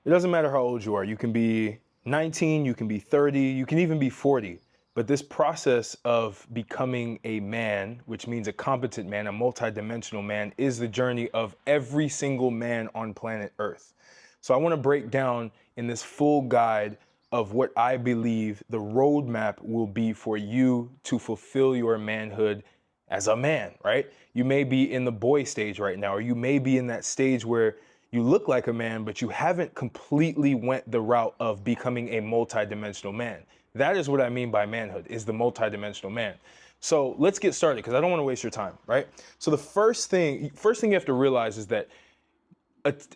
It doesn't matter how old you are. You can be 19, you can be 30, you can even be 40. But this process of becoming a man, which means a competent man, a multidimensional man, is the journey of every single man on planet Earth. So I want to break down in this full guide of what I believe the roadmap will be for you to fulfill your manhood as a man, right? You may be in the boy stage right now, or you may be in that stage where you look like a man, but you haven't completely went the route of becoming a multidimensional man. That is what I mean by manhood, is the multidimensional man. So let's get started, because I don't want to waste your time, right? So the first thing you have to realize is that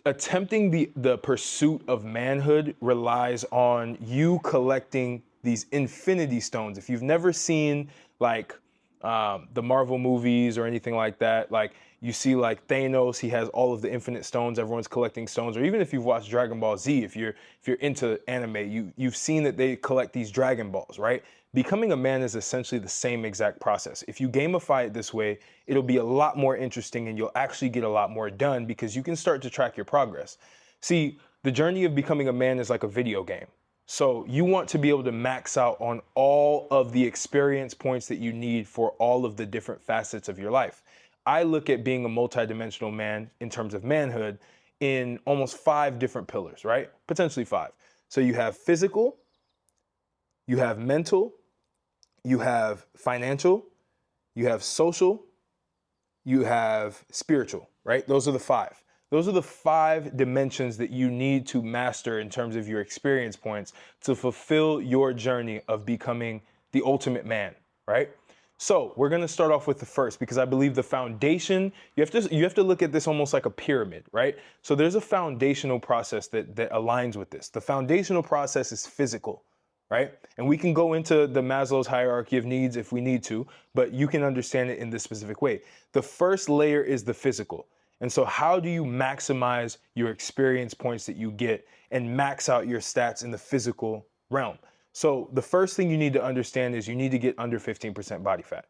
attempting the pursuit of manhood relies on you collecting these infinity stones. If you've never seen like the Marvel movies or anything like that, like you see like Thanos, he has all of the infinite stones, everyone's collecting stones. Or even if you've watched Dragon Ball Z, if you're into anime, you've seen that they collect these Dragon Balls, right? Becoming a man is essentially the same exact process. If you gamify it this way, it'll be a lot more interesting and you'll actually get a lot more done because you can start to track your progress. See, the journey of becoming a man is like a video game. So you want to be able to max out on all of the experience points that you need for all of the different facets of your life. I look at being a multidimensional man in terms of manhood in almost 5 different pillars, right? Potentially 5. So you have physical, you have mental, you have financial, you have social, you have spiritual, right? Those are the 5. Those are the 5 dimensions that you need to master in terms of your experience points to fulfill your journey of becoming the ultimate man, right? So we're going to start off with the first, because I believe the foundation, you have to look at this almost like a pyramid, right? So there's a foundational process that aligns with this. The foundational process is physical, right? And we can go into the Maslow's hierarchy of needs if we need to, but you can understand it in this specific way. The first layer is the physical. And so how do you maximize your experience points that you get and max out your stats in the physical realm? So the first thing you need to understand is you need to get under 15% body fat.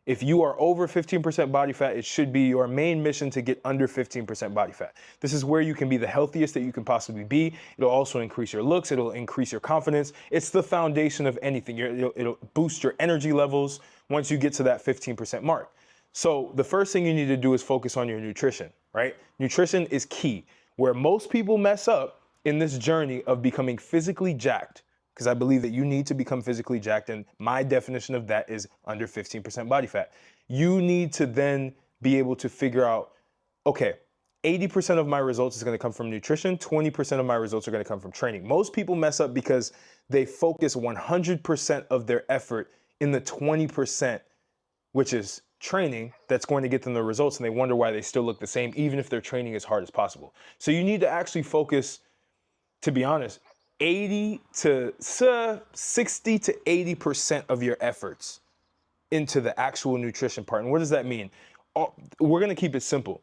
If you are over 15% body fat, it should be your main mission to get under 15% body fat. This is where you can be the healthiest that you can possibly be. It'll also increase your looks. It'll increase your confidence. It's the foundation of anything. It'll boost your energy levels once you get to that 15% mark. So the first thing you need to do is focus on your nutrition, right? Nutrition is key. Where most people mess up in this journey of becoming physically jacked, because I believe that you need to become physically jacked, and my definition of that is under 15% body fat. You need to then be able to figure out, okay, 80% of my results is going to come from nutrition, 20% of my results are going to come from training. Most people mess up because they focus 100% of their effort in the 20%, which is training, that's going to get them the results, and they wonder why they still look the same, even if they're training as hard as possible. So you need to actually focus, to be honest, 60 to 80% of your efforts into the actual nutrition part. And what does that mean? We're going to keep it simple.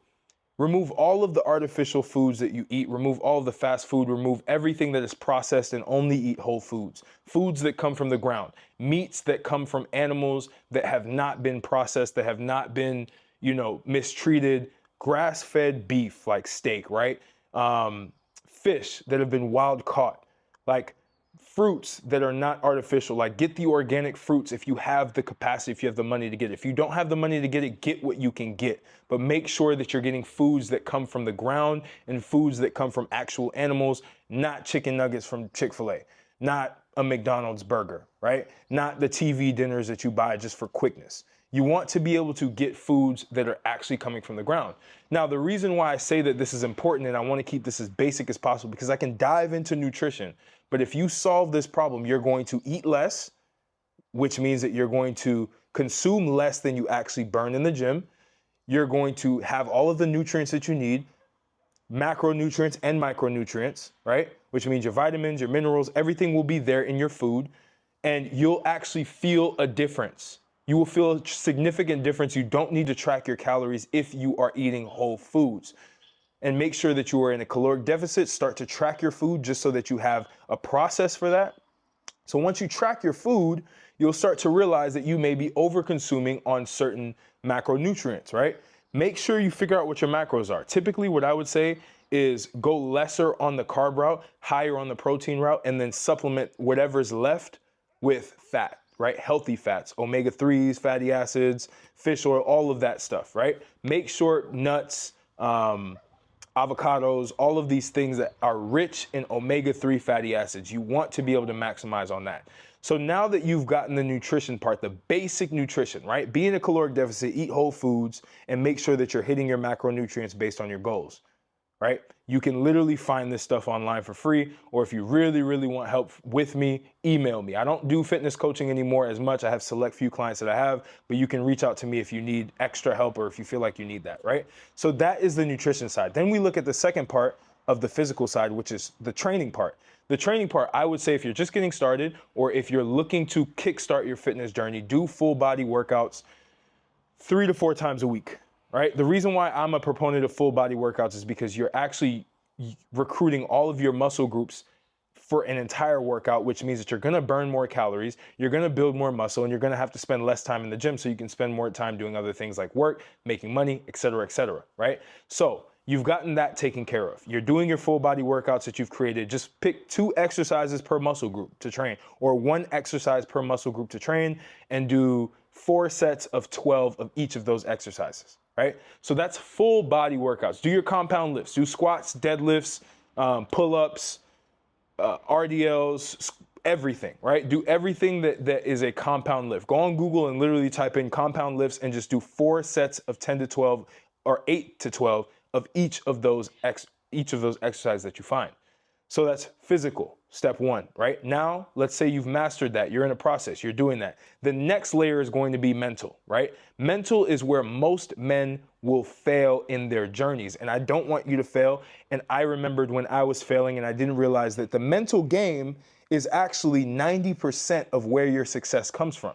Remove all of the artificial foods that you eat, remove all of the fast food, remove everything that is processed, and only eat whole foods. Foods that come from the ground, meats that come from animals that have not been processed, that have not been, mistreated, grass-fed beef like steak, right? Fish that have been wild caught, like fruits that are not artificial. Like, get the organic fruits if you have the capacity, if you have the money to get it. If you don't have the money to get it, get what you can get. But make sure that you're getting foods that come from the ground and foods that come from actual animals, not chicken nuggets from Chick-fil-A, not a McDonald's burger, right? Not the TV dinners that you buy just for quickness. You want to be able to get foods that are actually coming from the ground. Now, the reason why I say that this is important, and I want to keep this as basic as possible, because I can dive into nutrition. But if you solve this problem, you're going to eat less, which means that you're going to consume less than you actually burn in the gym. You're going to have all of the nutrients that you need, macronutrients and micronutrients, right? Which means your vitamins, your minerals, everything will be there in your food, and you'll actually feel a difference. You will feel a significant difference. You don't need to track your calories if you are eating whole foods. And make sure that you are in a caloric deficit. Start to track your food just so that you have a process for that. So once you track your food, you'll start to realize that you may be over-consuming on certain macronutrients, right? Make sure you figure out what your macros are. Typically, what I would say is go lesser on the carb route, higher on the protein route, and then supplement whatever's left with fat, right? Healthy fats, omega-3s, fatty acids, fish oil, all of that stuff, right? Make sure nuts, avocados, all of these things that are rich in omega-3 fatty acids. You want to be able to maximize on that. So now that you've gotten the nutrition part, the basic nutrition, right? Be in a caloric deficit, eat whole foods, and make sure that you're hitting your macronutrients based on your goals, right? You can literally find this stuff online for free, or if you really, really want help with me, email me. I don't do fitness coaching anymore as much. I have select few clients that I have, but you can reach out to me if you need extra help or if you feel like you need that, right? So that is the nutrition side. Then we look at the second part of the physical side, which is the training part. The training part, I would say if you're just getting started or if you're looking to kickstart your fitness journey, do full body workouts 3 to 4 times a week, right? The reason why I'm a proponent of full body workouts is because you're actually recruiting all of your muscle groups for an entire workout, which means that you're gonna burn more calories, you're gonna build more muscle, and you're gonna have to spend less time in the gym so you can spend more time doing other things like work, making money, et cetera, right? So you've gotten that taken care of. You're doing your full body workouts that you've created. Just pick 2 exercises per muscle group to train, or 1 exercise per muscle group to train, and do 4 sets of 12 of each of those exercises, right? So that's full body workouts. Do your compound lifts, do squats, deadlifts, pull-ups, RDLs, everything, right? Do everything that is a compound lift. Go on Google and literally type in compound lifts and just do 4 sets of 10 to 12 or 8 to 12 of each of those exercises that you find. So that's physical, step 1, right? Now, let's say you've mastered that. You're in a process, you're doing that. The next layer is going to be mental, right? Mental is where most men will fail in their journeys. And I don't want you to fail. And I remembered when I was failing and I didn't realize that the mental game is actually 90% of where your success comes from,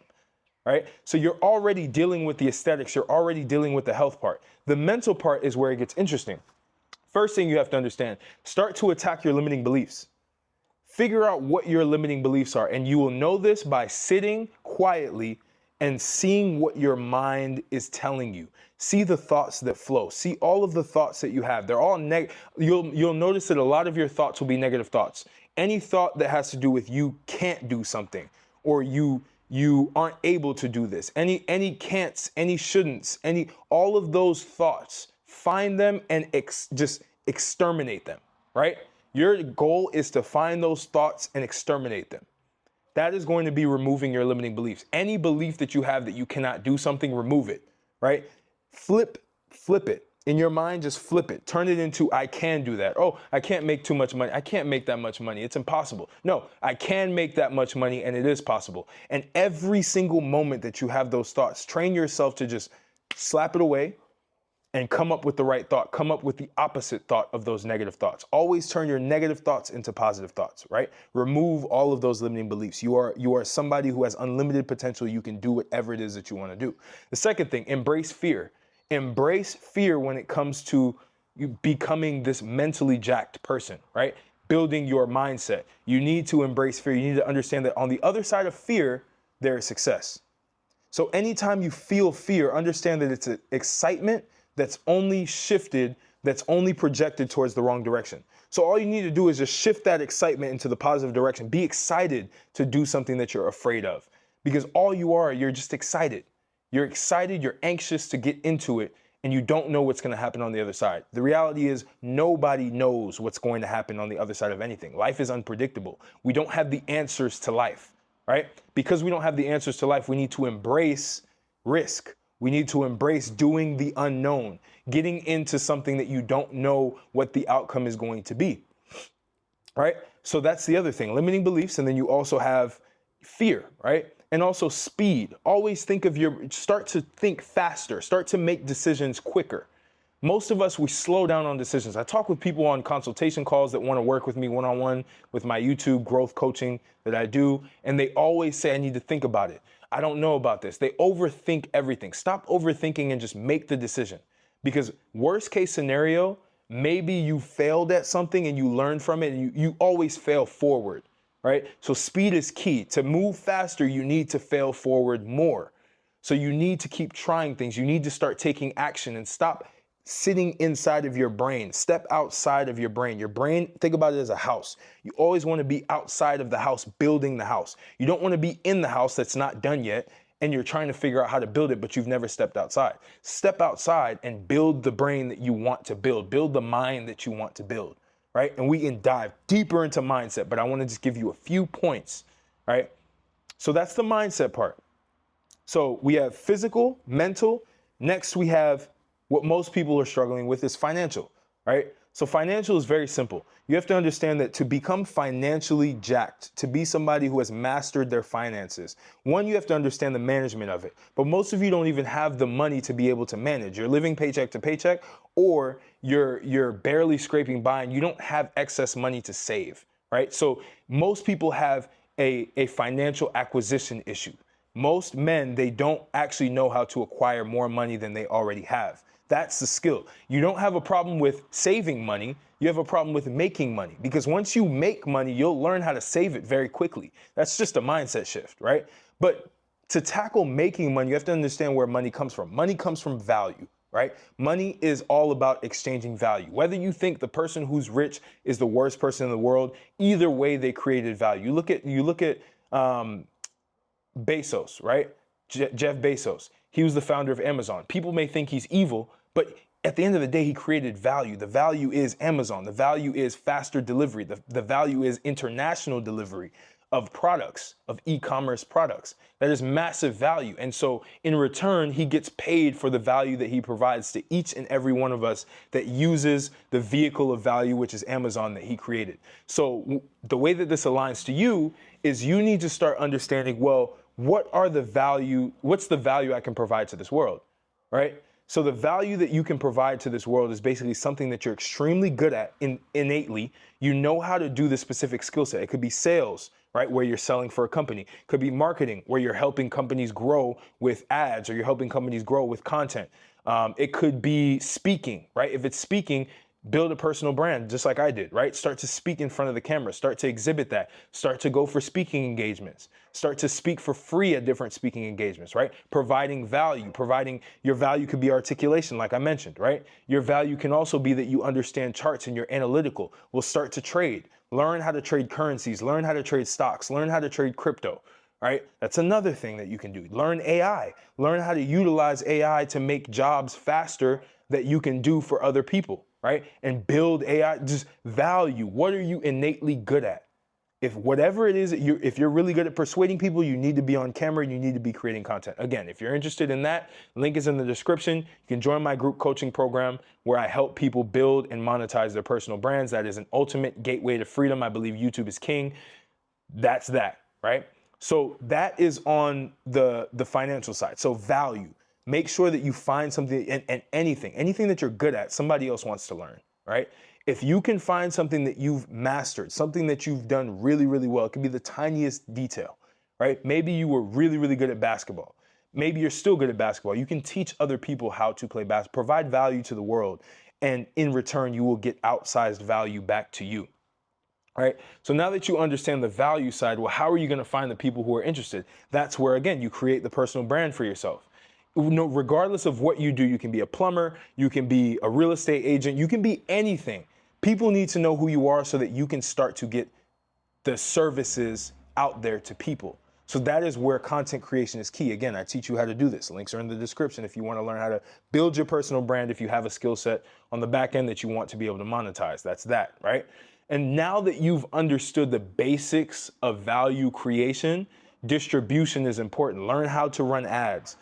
right? So you're already dealing with the aesthetics. You're already dealing with the health part. The mental part is where it gets interesting. First thing you have to understand, start to attack your limiting beliefs. Figure out what your limiting beliefs are. And you will know this by sitting quietly and seeing what your mind is telling you. See the thoughts that flow. See all of the thoughts that you have. They're all you'll notice that a lot of your thoughts will be negative thoughts. Any thought that has to do with you can't do something, or you aren't able to do this. Any can'ts, any shouldn'ts, all of those thoughts, find them and just exterminate them, right? Your goal is to find those thoughts and exterminate them. That is going to be removing your limiting beliefs. Any belief that you have that you cannot do something, remove it, right? Flip it. In your mind, just flip it. Turn it into, I can do that. Oh, I can't make too much money. I can't make that much money. It's impossible. No, I can make that much money, and it is possible. And every single moment that you have those thoughts, train yourself to just slap it away and come up with the right thought. Come up with the opposite thought of those negative thoughts. Always turn your negative thoughts into positive thoughts, right? Remove all of those limiting beliefs. You are somebody who has unlimited potential. You can do whatever it is that you want to do. The second thing, embrace fear. Embrace fear when it comes to you becoming this mentally jacked person, right? Building your mindset. You need to embrace fear. You need to understand that on the other side of fear, there is success. So anytime you feel fear, understand that it's an excitement that's only shifted, that's only projected towards the wrong direction. So all you need to do is just shift that excitement into the positive direction. Be excited to do something that you're afraid of, because all you're just excited. You're excited, you're anxious to get into it, and you don't know what's going to happen on the other side. The reality is nobody knows what's going to happen on the other side of anything. Life is unpredictable. We don't have the answers to life, right? Because we don't have the answers to life, we need to embrace risk. We need to embrace doing the unknown, getting into something that you don't know what the outcome is going to be, right? So that's the other thing, limiting beliefs. And then you also have fear, right? And also speed. Always start to think faster, start to make decisions quicker. Most of us, we slow down on decisions. I talk with people on consultation calls that want to work with me one-on-one with my YouTube growth coaching that I do. And they always say, I need to think about it. I don't know about this. They overthink everything. Stop overthinking and just make the decision. Because worst case scenario, maybe you failed at something and you learned from it, and you always fail forward, right? So speed is key. To move faster, you need to fail forward more. So you need to keep trying things. You need to start taking action and stop sitting inside of your brain. Step outside of your brain. Your brain, think about it as a house. You always want to be outside of the house, building the house. You don't want to be in the house that's not done yet, and you're trying to figure out how to build it, but you've never stepped outside. Step outside and build the brain that you want to build the mind that you want to build, right? And we can dive deeper into mindset, but I want to just give you a few points, right? So that's the mindset part. So we have physical, mental. Next, we have what most people are struggling with is financial, right? So financial is very simple. You have to understand that to become financially jacked, to be somebody who has mastered their finances, one, you have to understand the management of it. But most of you don't even have the money to be able to manage. You're living paycheck to paycheck, or you're barely scraping by and you don't have excess money to save, right? So most people have a financial acquisition issue. Most men, they don't actually know how to acquire more money than they already have. That's the skill. You don't have a problem with saving money. You have a problem with making money, because once you make money, you'll learn how to save it very quickly. That's just a mindset shift, right? But to tackle making money, you have to understand where money comes from. Money comes from value, right? Money is all about exchanging value. Whether you think the person who's rich is the worst person in the world, either way they created value. You look at Bezos, right? Jeff Bezos. He was the founder of Amazon. People may think he's evil, but at the end of the day, he created value. The value is Amazon. The value is faster delivery. The value is international delivery of products, of e-commerce products. That is massive value. And so in return, he gets paid for the value that he provides to each and every one of us that uses the vehicle of value, which is Amazon, that he created. So the way that this aligns to you is you need to start understanding, well, what's the value I can provide to this world, right? So the value that you can provide to this world is basically something that you're extremely good at innately. You know how to do the specific skill set. It could be sales, right, where you're selling for a company. It could be marketing, where you're helping companies grow with ads, or you're helping companies grow with content. It could be speaking, right? If it's speaking, build a personal brand, just like I did, right? Start to speak in front of the camera, start to exhibit that, start to go for speaking engagements, start to speak for free at different speaking engagements, right? Providing your value could be articulation, like I mentioned, right? Your value can also be that you understand charts and you're analytical. We'll start to trade, learn how to trade currencies, learn how to trade stocks, learn how to trade crypto, right? That's another thing that you can do. Learn AI, learn how to utilize AI to make jobs faster that you can do for other people, right? And build AI, just value. What are you innately good at? If whatever it is if you're really good at persuading people, you need to be on camera and you need to be creating content. Again, if you're interested in that, link is in the description. You can join my group coaching program where I help people build and monetize their personal brands. That is an ultimate gateway to freedom. I believe YouTube is king. That's that, right? So that is on the financial side. So value. Make sure that you find something, and anything that you're good at, somebody else wants to learn, right? If you can find something that you've mastered, something that you've done really, really well, it can be the tiniest detail, right? Maybe you were really, really good at basketball. Maybe you're still good at basketball. You can teach other people how to play basketball, provide value to the world, and in return, you will get outsized value back to you. All right. So now that you understand the value side, well, how are you going to find the people who are interested? That's where, again, you create the personal brand for yourself. No, regardless of what you do, you can be a plumber, you can be a real estate agent, you can be anything. People need to know who you are so that you can start to get the services out there to people. So that is where content creation is key. Again, I teach you how to do this. Links are in the description if you want to learn how to build your personal brand, if you have a skill set on the back end that you want to be able to monetize. That's that, right? And now that you've understood the basics of value creation, distribution is important. Learn how to run ads.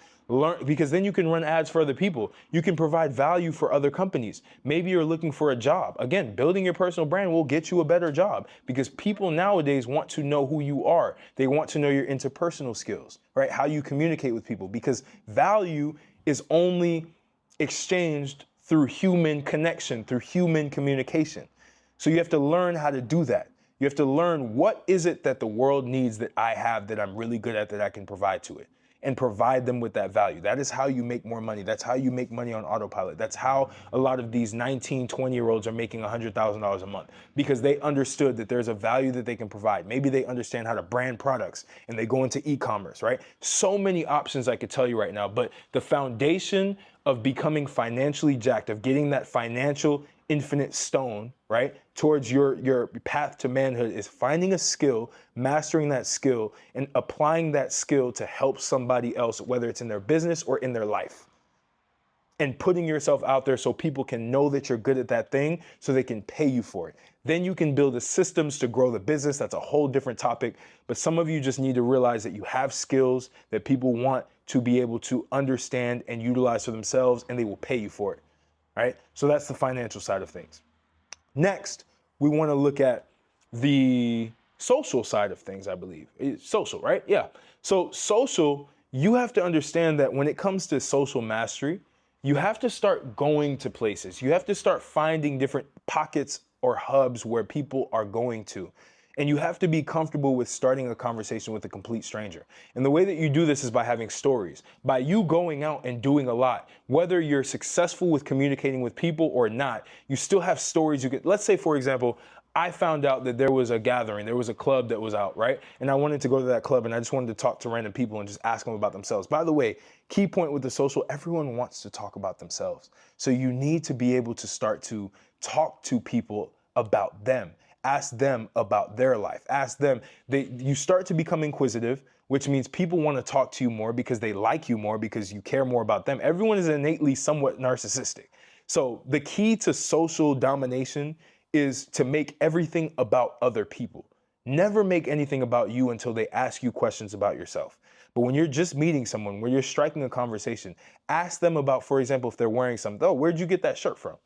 Because then you can run ads for other people. You can provide value for other companies. Maybe you're looking for a job. Again, building your personal brand will get you a better job because people nowadays want to know who you are. They want to know your interpersonal skills, right? How you communicate with people, because value is only exchanged through human connection, through human communication. So you have to learn how to do that. You have to learn, what is it that the world needs that I have that I'm really good at that I can provide to it, and provide them with that value. That is how you make more money. That's how you make money on autopilot. That's how a lot of these 19, 20-year-olds are making $100,000 a month, because they understood that there's a value that they can provide. Maybe they understand how to brand products and they go into e-commerce, right? So many options I could tell you right now, but the foundation of becoming financially jacked, of getting that financial infinite stone, right, towards your path to manhood is finding a skill, mastering that skill, and applying that skill to help somebody else, whether it's in their business or in their life. And putting yourself out there so people can know that you're good at that thing so they can pay you for it. Then you can build the systems to grow the business. That's a whole different topic. But some of you just need to realize that you have skills that people want to be able to understand and utilize for themselves, and they will pay you for it. Right? So that's the financial side of things. Next, we want to look at the social side of things, I believe. It's social, right? Yeah. So social, you have to understand that when it comes to social mastery, you have to start going to places. You have to start finding different pockets or hubs where people are going to. And you have to be comfortable with starting a conversation with a complete stranger. And the way that you do this is by having stories, by you going out and doing a lot. Whether you're successful with communicating with people or not, you still have stories you get. Let's say, for example, I found out that there was a gathering, there was a club that was out, right? And I wanted to go to that club and I just wanted to talk to random people and just ask them about themselves. By the way, key point with the social, everyone wants to talk about themselves. So you need to be able to start to talk to people about them. Ask them about their life. Ask them, you start to become inquisitive, which means people want to talk to you more because they like you more, because you care more about them. Everyone is innately somewhat narcissistic. So the key to social domination is to make everything about other people. Never make anything about you until they ask you questions about yourself. But when you're just meeting someone, where you're striking a conversation, ask them about, for example, if they're wearing something. Oh, where'd you get that shirt from?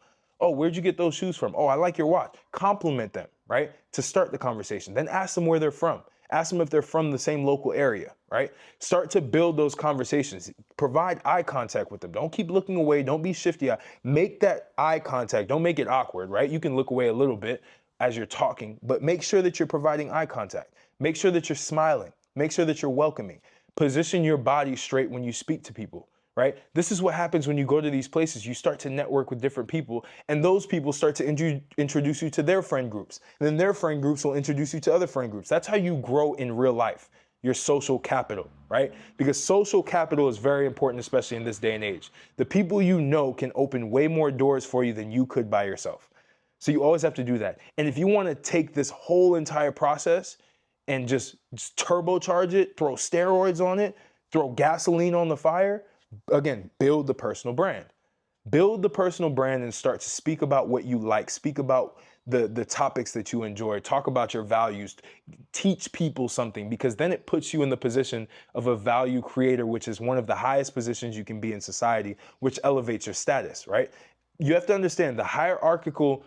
Oh, where'd you get those shoes from? Oh, I like your watch. Compliment them, right? To start the conversation. Then ask them where they're from. Ask them if they're from the same local area, right? Start to build those conversations. Provide eye contact with them. Don't keep looking away. Don't be shifty. Make that eye contact. Don't make it awkward, right? You can look away a little bit as you're talking, but make sure that you're providing eye contact. Make sure that you're smiling. Make sure that you're welcoming. Position your body straight when you speak to people, right? This is what happens when you go to these places. You start to network with different people, and those people start to introduce you to their friend groups. And then their friend groups will introduce you to other friend groups. That's how you grow in real life, your social capital, right? Because social capital is very important, especially in this day and age. The people you know can open way more doors for you than you could by yourself. So you always have to do that. And if you want to take this whole entire process and just turbocharge it, throw steroids on it, throw gasoline on the fire, again, build the personal brand. Build the personal brand and start to speak about what you like. Speak about the topics that you enjoy. Talk about your values. Teach people something, because then it puts you in the position of a value creator, which is one of the highest positions you can be in society, which elevates your status, right? You have to understand the hierarchical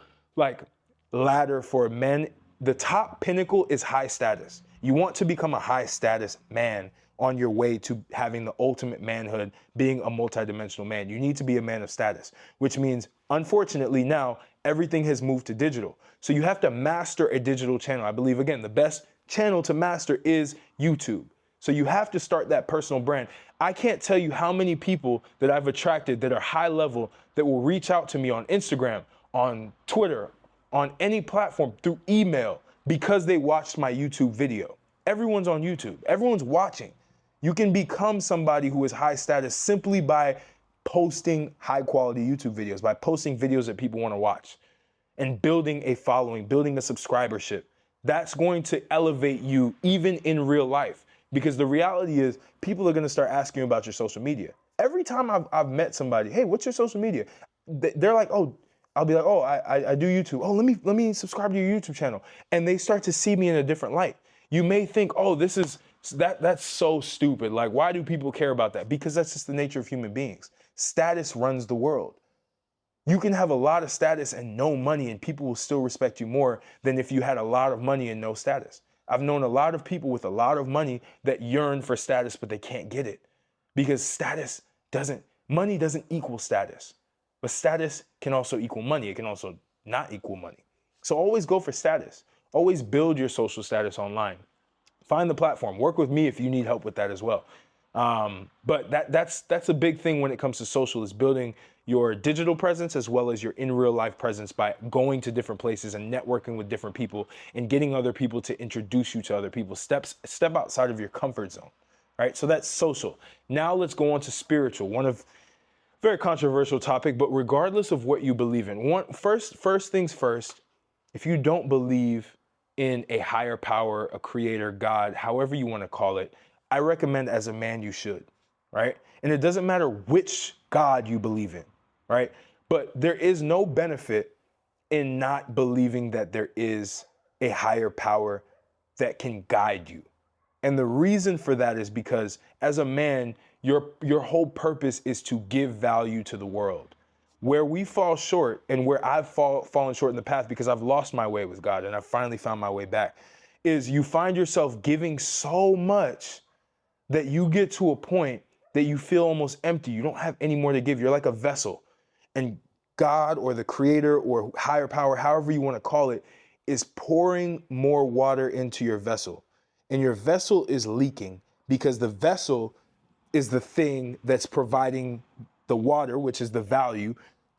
ladder for men. The top pinnacle is high status. You want to become a high status man on your way to having the ultimate manhood, being a multidimensional man. You need to be a man of status, which means, unfortunately, now everything has moved to digital. So you have to master a digital channel. I believe, again, the best channel to master is YouTube. So you have to start that personal brand. I can't tell you how many people that I've attracted that are high level that will reach out to me on Instagram, on Twitter, on any platform, through email, because they watched my YouTube video. Everyone's on YouTube. Everyone's watching. You can become somebody who is high status simply by posting high quality YouTube videos, by posting videos that people want to watch, and building a following, building a subscribership. That's going to elevate you even in real life, because the reality is people are going to start asking you about your social media. Every time I've met somebody, hey, what's your social media? They're like, oh, I'll be like, oh, I do YouTube. Oh, let me subscribe to your YouTube channel. And they start to see me in a different light. You may think, oh, that's so stupid. Like, why do people care about that? Because that's just the nature of human beings. Status runs the world. You can have a lot of status and no money, and people will still respect you more than if you had a lot of money and no status. I've known a lot of people with a lot of money that yearn for status, but they can't get it, because money doesn't equal status. But status can also equal money. It can also not equal money. So always go for status. Always build your social status online. Find the platform. Work with me if you need help with that as well. But that's a big thing when it comes to social, is building your digital presence as well as your in real life presence by going to different places and networking with different people and getting other people to introduce you to other people. Step outside of your comfort zone, right? So that's social. Now let's go on to spiritual. One of Very controversial topic, but regardless of what you believe in, first things first, if you don't believe in a higher power, a creator, God, however you want to call it, I recommend as a man you should, right? And it doesn't matter which God you believe in, right? But there is no benefit in not believing that there is a higher power that can guide you. And the reason for that is because as a man, your whole purpose is to give value to the world. Where we fall short and where I've fallen short in the past because I've lost my way with God and I've finally found my way back, is you find yourself giving so much that you get to a point that you feel almost empty. You don't have any more to give. You're like a vessel. And God or the creator or higher power, however you want to call it, is pouring more water into your vessel. And your vessel is leaking because the vessel is the thing that's providing the water, which is the value,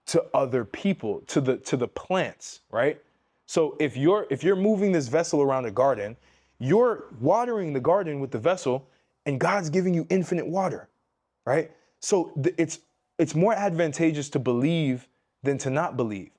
to other people, to the plants, right? So if you're moving this vessel around a garden, you're watering the garden with the vessel, and God's giving you infinite water, right? So it's more advantageous to believe than to not believe,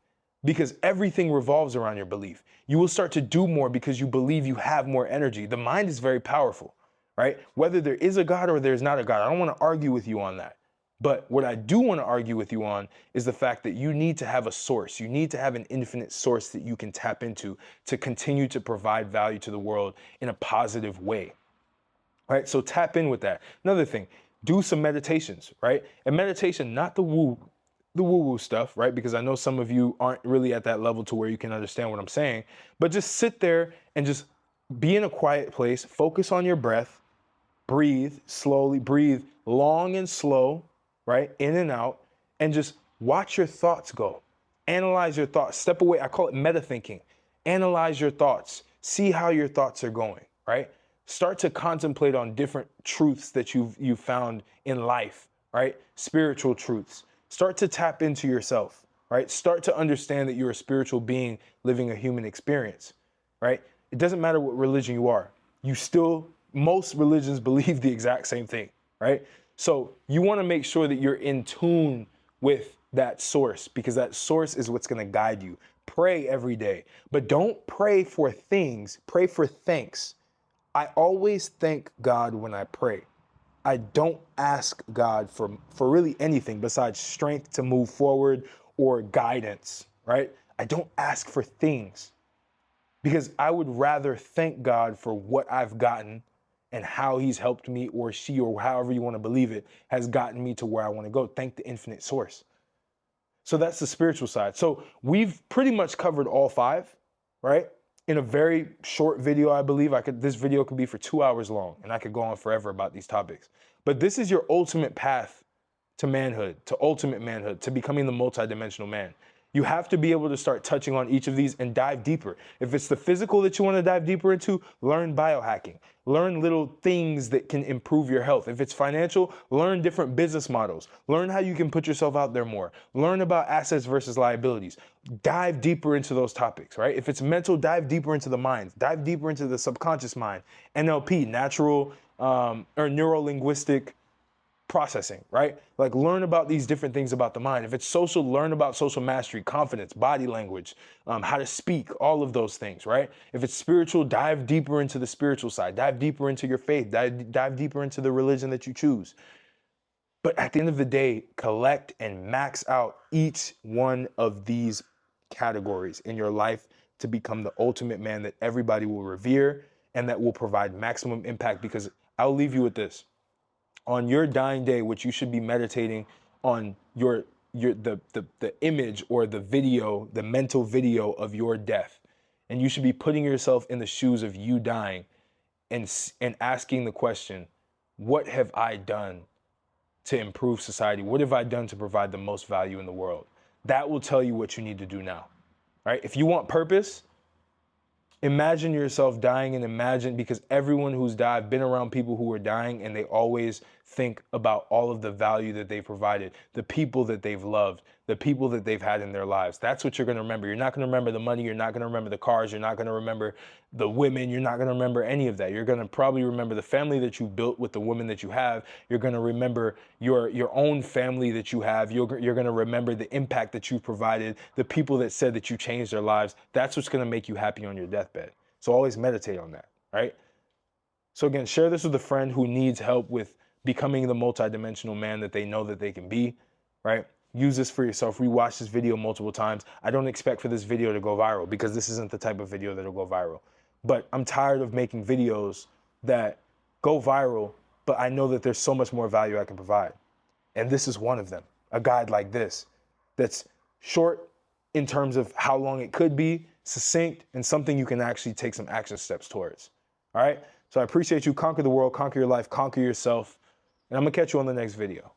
because everything revolves around your belief. You will start to do more because you believe you have more energy. The mind is very powerful, right? Whether there is a God or there's not a God, I don't want to argue with you on that. But what I do want to argue with you on is the fact that you need to have a source. You need to have an infinite source that you can tap into to continue to provide value to the world in a positive way, right? So tap in with that. Another thing, do some meditations, right? And meditation, not the woo-woo stuff, right? Because I know some of you aren't really at that level to where you can understand what I'm saying, but just sit there and just be in a quiet place, focus on your breath, breathe slowly, breathe long and slow, right? In and out, and just watch your thoughts go. Analyze your thoughts, step away. I call it meta thinking. Analyze your thoughts, see how your thoughts are going, right? Start to contemplate on different truths that you've found in life, right? Spiritual truths. Start to tap into yourself, right? Start to understand that you're a spiritual being living a human experience, right? It doesn't matter what religion you are. Most religions believe the exact same thing, right? So you want to make sure that you're in tune with that source, because that source is what's going to guide you. Pray every day, but don't pray for things. Pray for thanks. I always thank God when I pray. I don't ask God for really anything besides strength to move forward or guidance, right? I don't ask for things because I would rather thank God for what I've gotten and how he's helped me, or she, or however you want to believe it, has gotten me to where I want to go. Thank the infinite source. So that's the spiritual side. So we've pretty much covered all five, right? In a very short video, I believe. This video could be for 2 hours long, and I could go on forever about these topics. But this is your ultimate path to manhood, to ultimate manhood, to becoming the multidimensional man. You have to be able to start touching on each of these and dive deeper. If it's the physical that you want to dive deeper into, learn biohacking. Learn little things that can improve your health. If it's financial, learn different business models. Learn how you can put yourself out there more. Learn about assets versus liabilities. Dive deeper into those topics, right? If it's mental, dive deeper into the mind. Dive deeper into the subconscious mind. NLP, natural or neuro-linguistic processing, right? Like learn about these different things about the mind. If it's social, learn about social mastery, confidence, body language, how to speak, all of those things, right? If it's spiritual, dive deeper into the spiritual side, dive deeper into your faith, dive deeper into the religion that you choose. But at the end of the day, collect and max out each one of these categories in your life to become the ultimate man that everybody will revere and that will provide maximum impact. Because I'll leave you with this. On your dying day, which you should be meditating on the image or the video, the mental video of your death. And you should be putting yourself in the shoes of you dying and asking the question, what have I done to improve society? What have I done to provide the most value in the world? That will tell you what you need to do now, right? If you want purpose, imagine yourself dying, and imagine, because everyone who's died, I've been around people who are dying and they always think about all of the value that they provided, the people that they've loved, the people that they've had in their lives. That's what you're going to remember. You're not going to remember the money. You're not going to remember the cars. You're not going to remember the women. You're not going to remember any of that. You're going to probably remember the family that you built with the women that you have. You're going to remember your own family that you have. You're going to remember the impact that you provided, the people that said that you changed their lives. That's what's going to make you happy on your deathbed. So always meditate on that, right? So again, share this with a friend who needs help with becoming the multidimensional man that they know that they can be, right? Use this for yourself. Rewatch this video multiple times. I don't expect for this video to go viral because this isn't the type of video that'll go viral. But I'm tired of making videos that go viral, but I know that there's so much more value I can provide. And this is one of them, a guide like this that's short in terms of how long it could be, succinct, and something you can actually take some action steps towards. All right? So I appreciate you. Conquer the world, conquer your life, conquer yourself. And I'm going to catch you on the next video.